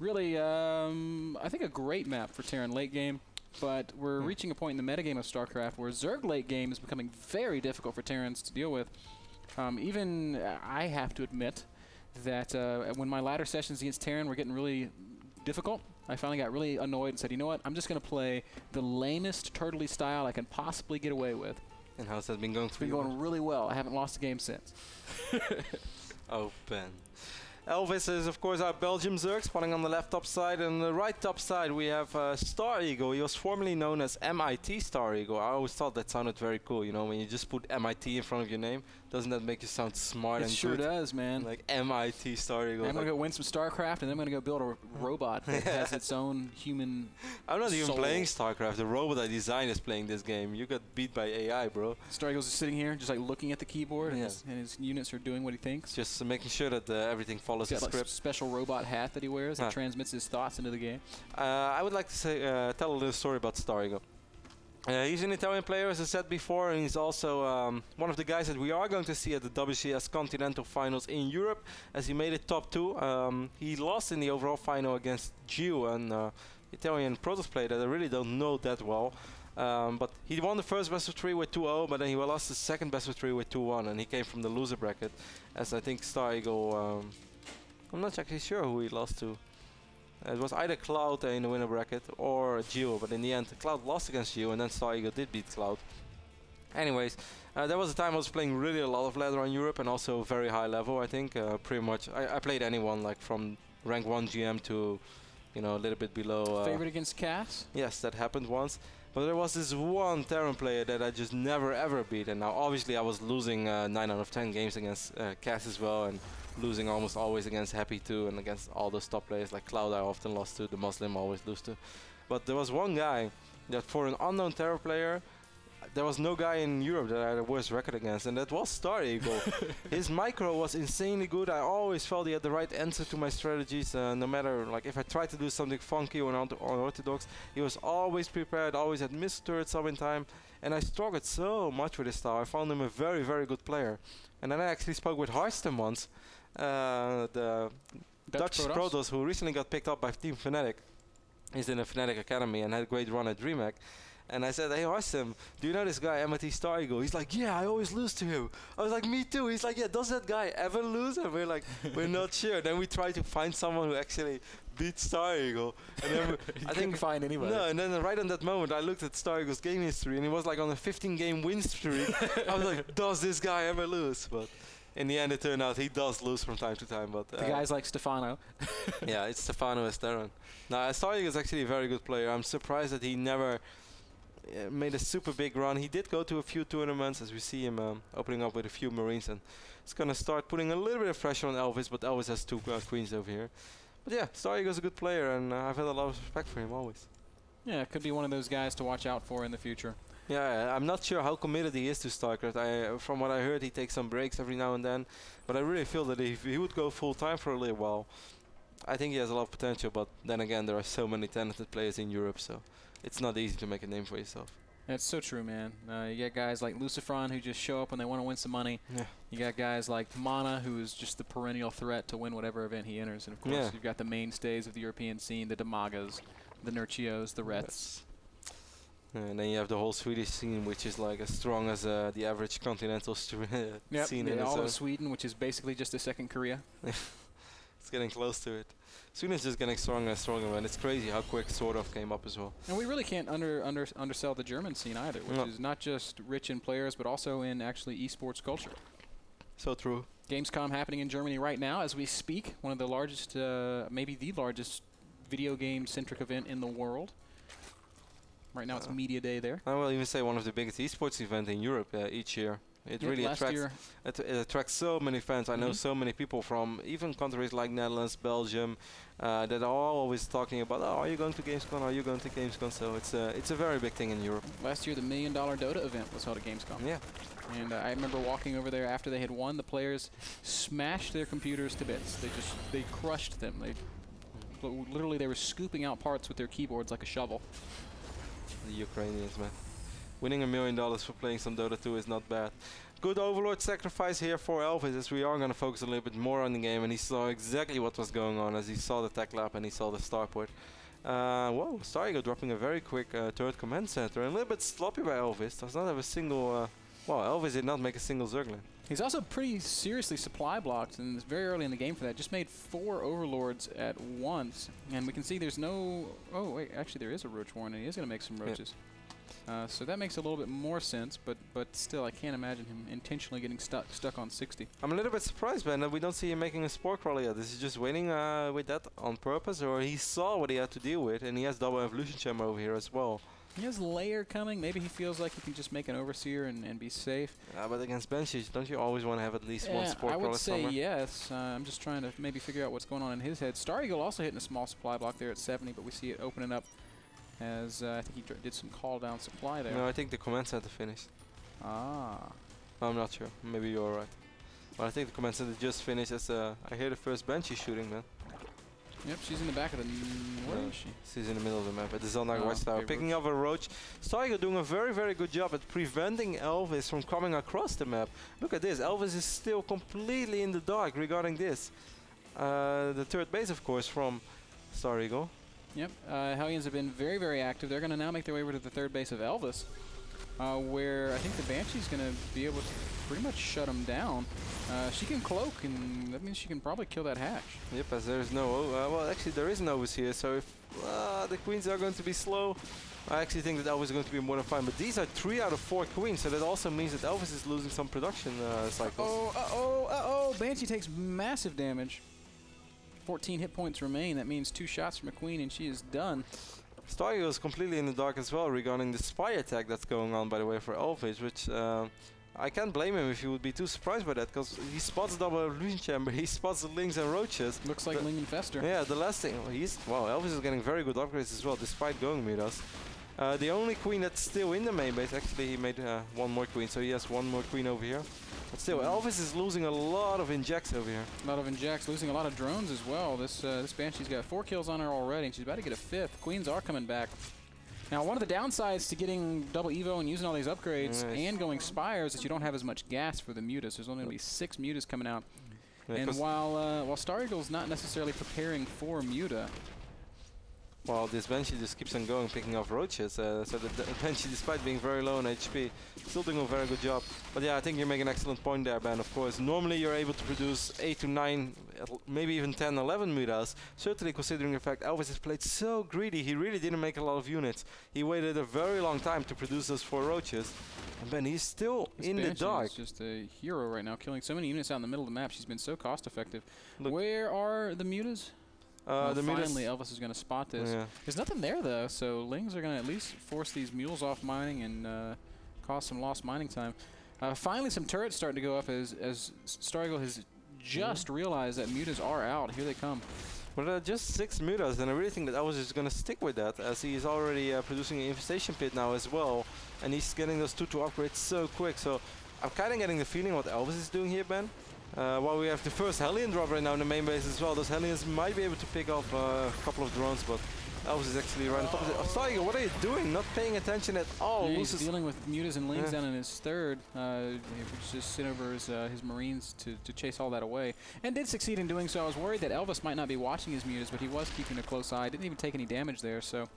Really, I think a great map for Terran late game, but we're reaching a point in the metagame of StarCraft where Zerg late game is becoming very difficult for Terrans to deal with. Even I have to admit that when my ladder sessions against Terran were getting really difficult, I finally got really annoyed and said, you know what, I'm just going to play the lamest turtley style I can possibly get away with. And how's that been going for you? It's been going really well. I haven't lost a game since. Open. Elvis is, of course, our Belgium Zerg, spawning on the left top side. And on the right top side, we have Stareagle. He was formerly known as MIT Stareagle. I always thought that sounded very cool, you know, when you just put MIT in front of your name. Doesn't that make you sound smart and good? It sure does, man. Like MIT Stareagle. I'm going to go win some StarCraft, and then I'm going to go build a robot that has its own human I'm not even soul. playing StarCraft. The robot I designed is playing this game. You got beat by AI, bro. Stareagle's just sitting here, just like looking at the keyboard, and his units are doing what he thinks. Just making sure that everything follows the script. Like special robot hat that he wears that transmits his thoughts into the game. I would like to say, tell a little story about Stareagle. He's an Italian player, as I said before, and he's also one of the guys that we are going to see at the WCS Continental Finals in Europe, as he made it top 2. He lost in the overall final against Gio, an Italian Protoss player that I really don't know that well. But he won the first best of 3 with 2-0, but then he lost the second best of 3 with 2-1, and he came from the loser bracket, as I think Stareagle, I'm not actually sure who he lost to. It was either Cloud in the winner bracket or Gio, but in the end Cloud lost against Gio, and then Stareagle did beat Cloud. Anyways, there was a time I was playing really a lot of ladder on Europe, and also very high level, I think. Pretty much, I played anyone, like from rank 1 GM to, you know, a little bit below. Favorite against Cass? Yes, that happened once. But there was this one Terran player that I just never ever beat, and now obviously I was losing 9 out of 10 games against Cass as well, and losing almost always against Happy too, and against all those top players like Cloud I often lost to, the Muslim I always lose to. But there was one guy that for an unknown Terran player, there was no guy in Europe that I had a worse record against, and that was Stareagle. His micro was insanely good. I always felt he had the right answer to my strategies, no matter like if I tried to do something funky or unorthodox, he was always prepared, always had missed turrets some in time, and I struggled so much with his style. I found him a very, very good player. And then I actually spoke with Harstem once, the Dutch Protoss, who recently got picked up by Team Fnatic. He's in the Fnatic Academy and had a great run at DreamHack. And I said, hey Harstem, do you know this guy, MIT Stareagle? He's like, yeah, I always lose to him. I was like, me too. He's like, yeah, does that guy ever lose? And we're like, we're not sure. Then we tried to find someone who actually beat Stareagle. And then I couldn't find anybody. No, and then right on that moment, I looked at Stareagle's game history, and he was like on a 15-game win streak. I was like, does this guy ever lose? But in the end, it turned out he does lose from time to time. But the guys like Stefano. Yeah, it's Stefano as Terran. Now, Stareagle is actually a very good player. I'm surprised that he never made a super big run. He did go to a few tournaments, as we see him opening up with a few Marines, and it's gonna start putting a little bit of pressure on Elvis, but Elvis has 2 queens over here. But yeah, Stareagle's a good player, and I've had a lot of respect for him always. Yeah, could be one of those guys to watch out for in the future. Yeah, I'm not sure how committed he is to StarCraft. From what I heard, he takes some breaks every now and then, but I really feel that if he would go full time for a little while, I think he has a lot of potential. But then again, there are so many talented players in Europe, so it's not easy to make a name for yourself. That's so true, man. You get guys like Lucifron who just show up when they want to win some money. Yeah. You got guys like Mana, who is just the perennial threat to win whatever event he enters. And of course, you've got the mainstays of the European scene, the Damagas, the Nurchios, the Reths. And then you have the whole Swedish scene, which is like as strong as the average continental scene in all of Sweden, which is basically just a second Korea. It's getting close to it. Sweden is just getting stronger and stronger, and it's crazy how quick Sword of came up as well. And we really can't undersell the German scene either, which is not just rich in players, but also in actually esports culture. So true. Gamescom happening in Germany right now as we speak. One of the largest, maybe the largest video game-centric event in the world. Right now it's Media Day there. I will even say one of the biggest esports events in Europe each year. It really attracts so many fans. I know so many people from even countries like Netherlands, Belgium, that are always talking about, oh, are you going to Gamescom? Are you going to Gamescom? So it's a very big thing in Europe. Last year, the $1 Million Dota event was held at Gamescom. Yeah. And I remember walking over there after they had won. The players smashed their computers to bits. They crushed them. Literally, they were scooping out parts with their keyboards like a shovel. The Ukrainians, man. Winning $1 million for playing some Dota 2 is not bad. good Overlord sacrifice here for Elvis, as we are going to focus a little bit more on the game, and he saw exactly what was going on as he saw the tech lab and he saw the starport. Whoa, Stareagle dropping a very quick turret command center, and a little bit sloppy by Elvis. Does not have a single, well, Elvis did not make a single Zergling. He's also pretty seriously supply blocked, and it's very early in the game for that. Just made 4 Overlords at once, and we can see there's no, oh wait, actually there is a Roach Warren, and he is going to make some roaches. So that makes a little bit more sense, but still, I can't imagine him intentionally getting stuck on 60. I'm a little bit surprised, Ben, that we don't see him making a Spore Crawler yet. Is he just waiting with that on purpose, or he saw what he had to deal with, and he has double Evolution Chamber over here as well? He has Lair coming. Maybe he feels like he can just make an Overseer and be safe. But against Banshees, don't you always want to have at least one Spore Crawler I would say somewhere? yes. I'm just trying to maybe figure out what's going on in his head. Stareagle also hitting a small supply block there at 70, but we see it opening up as I think he did some call down supply there. No, I think the command center finished. Ah. I'm not sure. Maybe you're right. But I think the command center just finished as I hear the first Banshee shooting, man. Yep, she's in the back of the... Where is she? She's in the middle of the map at the Zondag Oh, Watchtower. okay, Picking up a Roach. Stareagle doing a very, very good job at preventing Elvis from coming across the map. Look at this. Elvis is still completely in the dark regarding this. The third base, of course, from Stareagle. Yep, Hellions have been very, very active. They're going to now make their way over to the third base of Elvis, where I think the Banshee's going to be able to pretty much shut him down. She can cloak, and that means she can probably kill that hatch. Yep, as there is no... well, actually, there is an Elvis here, so if the queens are going to be slow, I actually think that Elvis is going to be more than fine. But these are 3 out of 4 queens, so that also means that Elvis is losing some production cycles. Uh-oh. Banshee takes massive damage. 14 hit points remain. That means 2 shots from a queen, and she is done. Stareagle is completely in the dark as well regarding the spy attack that's going on, by the way, for Elvis, which I can't blame him if he would be too surprised by that, because he spots double Evolution Chamber, he spots the Lings and Roaches. Looks like Ling Infester. Yeah, the last thing, wow, Elvis is getting very good upgrades as well, despite going with us. The only queen that's still in the main base, actually he made 1 more queen, so he has 1 more queen over here. But still, Elvis is losing a lot of injects over here. A lot of injects, losing a lot of drones as well. This Banshee's got 4 kills on her already, and she's about to get a 5th. Queens are coming back. Now, one of the downsides to getting double Evo and using all these upgrades and going Spires is that you don't have as much gas for the Mutas. There's only going to be 6 Mutas coming out. Yeah, and while Stareagle's not necessarily preparing for Muta, well, this Banshee just keeps on going, picking off Roaches. So the Banshee, despite being very low on HP, still doing a very good job. But yeah, I think you make an excellent point there, Ben. Of course, normally you're able to produce 8 to 9, maybe even 10, 11 mutas. Certainly considering the fact Elvis has played so greedy, he really didn't make a lot of units. He waited a very long time to produce those 4 Roaches. And Ben, he's still in the dark. She's just a hero right now, killing so many units out in the middle of the map. She's been so cost effective. Look, where are the mutas? Well, finally, Elvis is going to spot this. Yeah. There's nothing there, though, so Lings are going to at least force these mules off mining and cause some lost mining time. Finally, some turrets starting to go up as Stareagle has just realized that mutas are out. Here they come. Well, just 6 mutas, and I really think that Elvis is going to stick with that, as he is already producing an infestation pit now as well, and he's getting those 2-2 upgrades so quick. So I'm kind of getting the feeling what Elvis is doing here, Ben. While we have the first Hellion drop right now in the main base as well. Those Hellions might be able to pick off a couple of drones, but Elvis is actually right on top of it. Stareagle, what are you doing? Not paying attention at all. Yeah, he's dealing with mutas and Lings down in his third. He was just sent over his Marines to chase all that away. And did succeed in doing so. I was worried that Elvis might not be watching his mutas, but he was keeping a close eye. Didn't even take any damage there, so...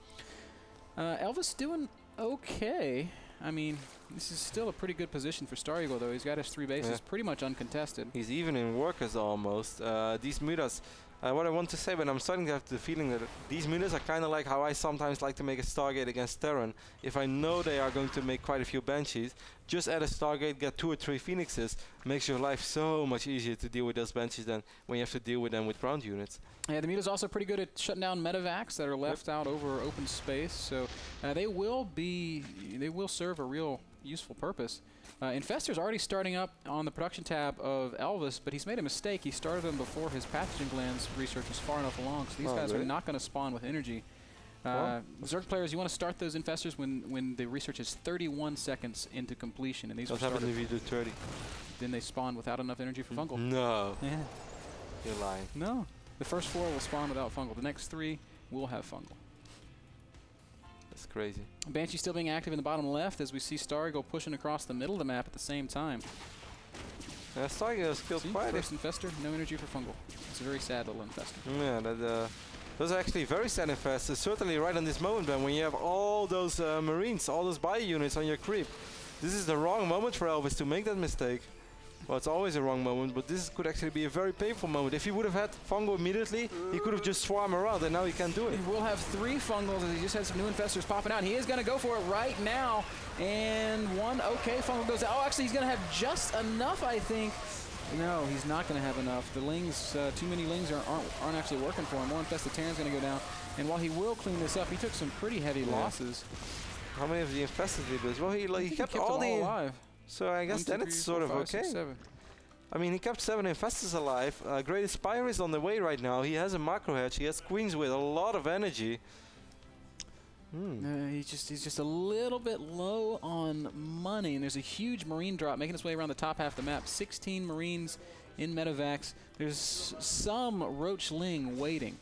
Elvis doing okay. I mean, this is still a pretty good position for Stareagle, though. He's got his 3 bases pretty much uncontested. He's even in workers almost. These mutas, what I want to say, but I'm starting to have the feeling that these mutas are kind of like how I sometimes like to make a Stargate against Terran. If I know they are going to make quite a few Banshees, just add a Stargate, get 2 or 3 Phoenixes, makes your life so much easier to deal with those Banshees than when you have to deal with them with ground units. Yeah, the muta's also pretty good at shutting down medevacs that are left out over open space, so they will serve a real useful purpose. Infester's already starting up on the production tab of Elvis, but he's made a mistake. He started them before his pathogen glands research was far enough along, so these guys are not going to spawn with energy. Zerg players, you want to start those infestors when the research is 31 seconds into completion, and these what happens if you do 30? Then they spawn without enough energy for fungal. No. Yeah. You're lying. No. The first 4 will spawn without fungal. The next 3 will have fungal. That's crazy. Banshee still being active in the bottom left as we see Stareagle pushing across the middle of the map at the same time. Yeah, Stareagle has killed quite first infester, no energy for fungal. It's a very sad little infester. Yeah, those are actually very sad infestors. Certainly right on this moment, Ben, when you have all those Marines, all those bio units on your creep. This is the wrong moment for Elvis to make that mistake. Well, it's always a wrong moment, but this could actually be a very painful moment. If he would have had fungal immediately, he could have just swarmed around, and now he can't do it. We'll have 3 fungals as he just has some new infestors popping out. He is going to go for it right now, and one okay fungal goes out. Oh, actually, he's going to have just enough, I think. No, he's not going to have enough. The lings, too many lings aren't actually working for him. More infested Terran's going to go down, and while he will clean this up, he took some pretty heavy losses. How many of the infested did he lose? Well, he kept all the alive. So I guess then it's sort of okay. 6, 7. I mean, he kept 7 infestors alive. Great Spire is on the way right now. He has a macro hedge. He has Queens with a lot of energy. He's just a little bit low on money, and there's a huge Marine drop making its way around the top half of the map. 16 Marines in medevacs. There's some Roach Ling waiting,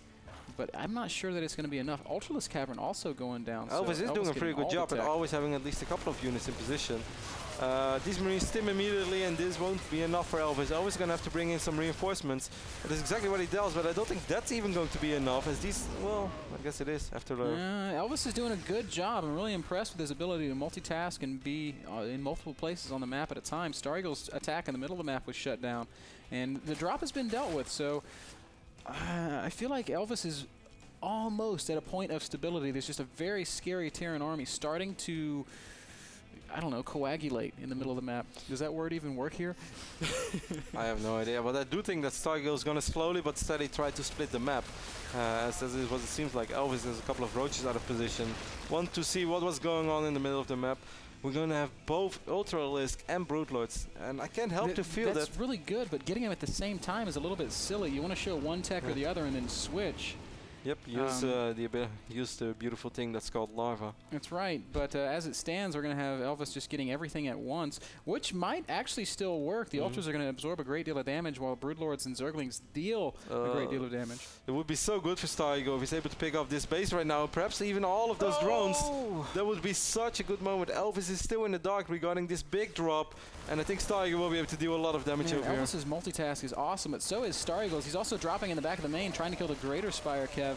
but I'm not sure that it's going to be enough. Ultralisk Cavern also going down. Elvis is doing a pretty good job at always having at least a couple of units in position. These Marines stim immediately, and this won't be enough for Elvis. Elvis is going to have to bring in some reinforcements. That's exactly what he does, but I don't think that's even going to be enough, as these, well, I guess it is after the... Elvis is doing a good job. I'm really impressed with his ability to multitask and be in multiple places on the map at a time. Stareagle's attack in the middle of the map was shut down, and the drop has been dealt with, so I feel like Elvis is almost at a point of stability. There's just a very scary Terran army starting to, I don't know, coagulate in the middle of the map. Does that word even work here? I have no idea, but I do think that Stareagle is going to slowly but steadily try to split the map. As is what it seems like. Elvis has a couple of roaches out of position. Want to see what was going on in the middle of the map. We're going to have both Ultralisk and Broodlords, and I can't help to feel that's really good, but getting them at the same time is a little bit silly. You want to show one tech or the other and then switch. Yep, use the beautiful thing that's called Larva. That's right, but as it stands, we're going to have Elvis just getting everything at once, which might actually still work. The Ultras are going to absorb a great deal of damage, while Broodlords and Zerglings deal a great deal of damage. It would be so good for Stareagle if he's able to pick up this base right now, perhaps even all of those drones. That would be such a good moment. Elvis is still in the dark regarding this big drop, and I think Stareagle will be able to do a lot of damage over here. Elvis's multitask is awesome, but so is Stareagle's. He's also dropping in the back of the main, trying to kill the Greater Spire, Kev.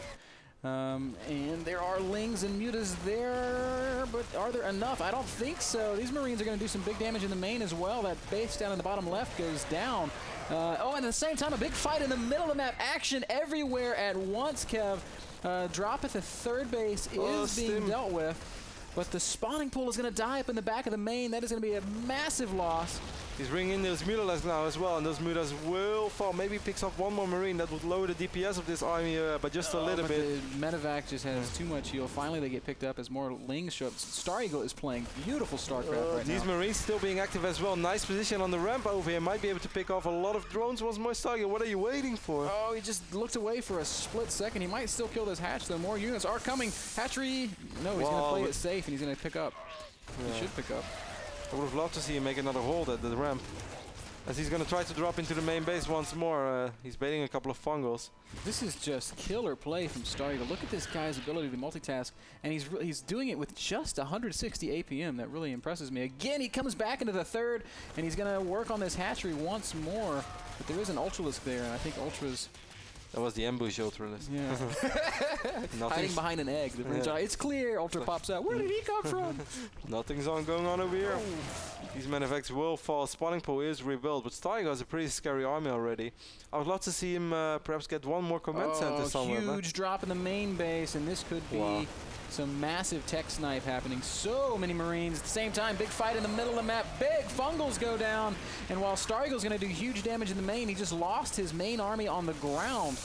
And there are Lings and Mutas there, but are there enough? I don't think so. These Marines are going to do some big damage in the main as well. That base down in the bottom left goes down. And at the same time, a big fight in the middle of the map. Action everywhere at once, Kev. Drop at the third base is being dealt with, but the spawning pool is going to die up in the back of the main. That is going to be a massive loss. He's bringing in those Mutas now as well, and those Mutas will fall. Maybe he picks up one more Marine. That would lower the DPS of this army by just a little bit. The medevac just has too much heal. Finally, they get picked up as more Lings show up. Stareagle is playing beautiful StarCraft right now. These Marines still being active as well. Nice position on the ramp over here. Might be able to pick off a lot of drones once more. Stareagle, what are you waiting for? Oh, he just looked away for a split second. He might still kill this hatch, though. More units are coming. Hatchery. No, he's going to play it safe, and he's going to pick up. He should pick up. I would have loved to see him make another hold at the ramp, as he's going to try to drop into the main base once more. He's baiting a couple of fungals. This is just killer play from Stareagle. Look at this guy's ability to multitask, and he's doing it with just 160 APM. That really impresses me. Again, he comes back into the third, and he's going to work on this hatchery once more. But there is an Ultralisk there, and I think Ultras... That was the ambush Ultralisk. Yeah. Hiding behind an egg. It's clear. Ultra pops out. Where did he come from? Nothing's going on over here. These medevacs will fall. Spawning pool is rebuilt, but Stareagle has a pretty scary army already. I would love to see him perhaps get one more command center somewhere. Huge drop in the main base, and this could be some massive tech snipe happening. So many Marines at the same time. Big fight in the middle of the map. Big fungals go down. And while Stareagle's going to do huge damage in the main, he just lost his main army on the ground.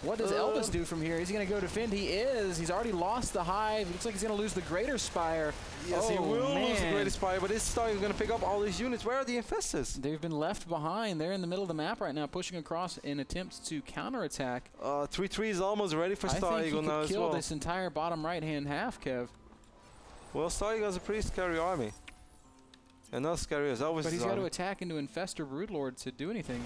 What does Elvis do from here? Is he going to go defend? He is. He's already lost the hive. Looks like he's going to lose the Greater Spire. Yes, he will lose the Greater Spire, but is Stareagle going to pick up all these units? Where are the infestors? They've been left behind. They're in the middle of the map right now, pushing across in attempts to counterattack. 3-3 is almost ready for Stareagle now as well. I think he could kill this entire bottom right-hand half, Kev. Well, Stareagle has a pretty scary army. And not scary as Elvis. But he's got to attack into Infestor Broodlord to do anything.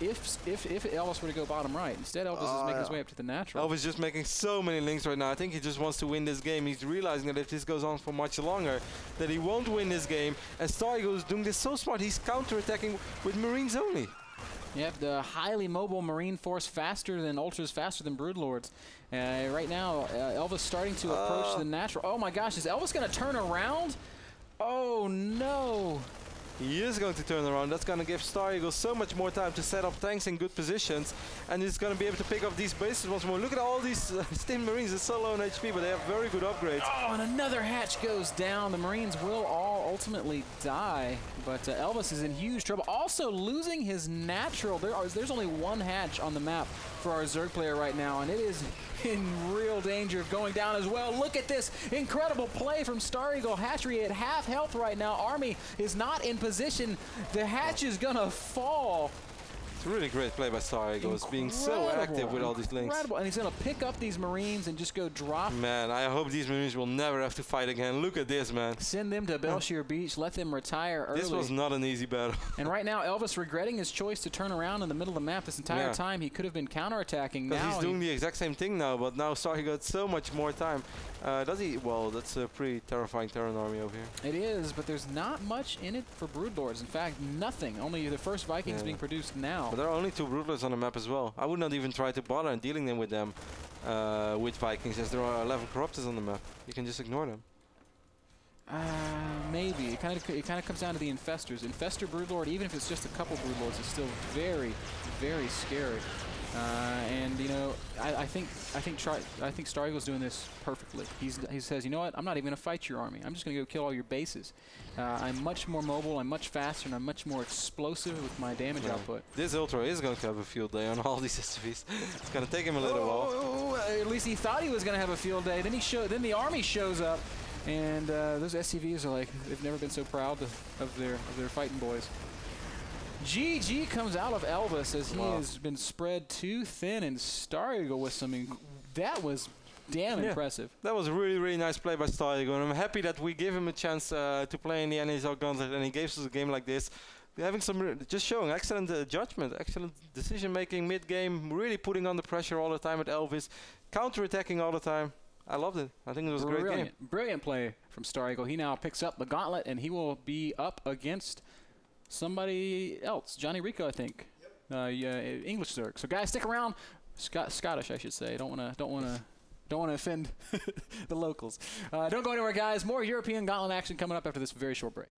if Elvis were to go bottom right. Instead, Elvis is making his way up to the natural. Elvis just making so many links right now. I think he just wants to win this game. He's realizing that if this goes on for much longer, that he won't win this game. And Stareagle is doing this so smart. He's counter-attacking with Marines only. Yep, the highly mobile Marine force, faster than Ultras, faster than Broodlords. Right now, Elvis starting to approach the natural. Oh my gosh, is Elvis going to turn around? Oh no. He is going to turn around. That's going to give Stareagle so much more time to set up tanks in good positions. And he's going to be able to pick up these bases once more. Look at all these Stim Marines. They're so low on HP, but they have very good upgrades. Oh, and another hatch goes down. The Marines will all ultimately die. But Elvis is in huge trouble. Also losing his natural. There's only one hatch on the map for our Zerg player right now, and it is in real danger of going down as well. Look at this incredible play from Stareagle. Hatchery at half health right now. Army is not in position. The hatch is gonna fall. It's a really great play by Stareagle. He's being so active with all these links. Incredible, and he's gonna pick up these Marines and just go drop. Man, I hope these Marines will never have to fight again. Look at this, man. Send them to Belshire Beach. Let them retire early. This was not an easy battle. And right now, Elvis regretting his choice to turn around in the middle of the map this entire time. He could have been counterattacking. Because he's doing the exact same thing now, but now Stareagle got so much more time. Does he? Well, that's a pretty terrifying Terran army over here. It is, but there's not much in it for Broodlords. In fact, nothing. Only the first Vikings being produced now. But there are only 2 Broodlords on the map as well. I would not even try to bother dealing them with with Vikings, as there are 11 Corruptors on the map. You can just ignore them. Maybe. It kind of comes down to the Infestors. Infestor Broodlord, even if it's just a couple Broodlords, is still very, very scary. And you know, I think Stareagle's doing this perfectly. He says, you know what? I'm not even going to fight your army. I'm just going to go kill all your bases. I'm much more mobile. I'm much faster, and I'm much more explosive with my damage output. This Ultra is going to have a field day on all these SCVs. It's going to take him a little while. At least he thought he was going to have a field day. Then the army shows up, and those SCVs are like, they've never been so proud of their fighting boys. GG comes out of Elvis as he has been spread too thin, and Stareagle with some. That was damn impressive. That was a really, really nice play by Stareagle, and I'm happy that we gave him a chance to play in the NASL Gauntlet, and he gave us a game like this. Having some, just showing excellent judgment, excellent decision making mid game, really putting on the pressure all the time at Elvis, counter-attacking all the time. I loved it. I think it was a great game. Brilliant play from Stareagle. He now picks up the Gauntlet, and he will be up against somebody else, Johnny Rico, I think. Yep. English Zerg. So guys, stick around. Scottish, I should say. Don't want to offend the locals. Don't go anywhere, guys. More European Gauntlet action coming up after this very short break.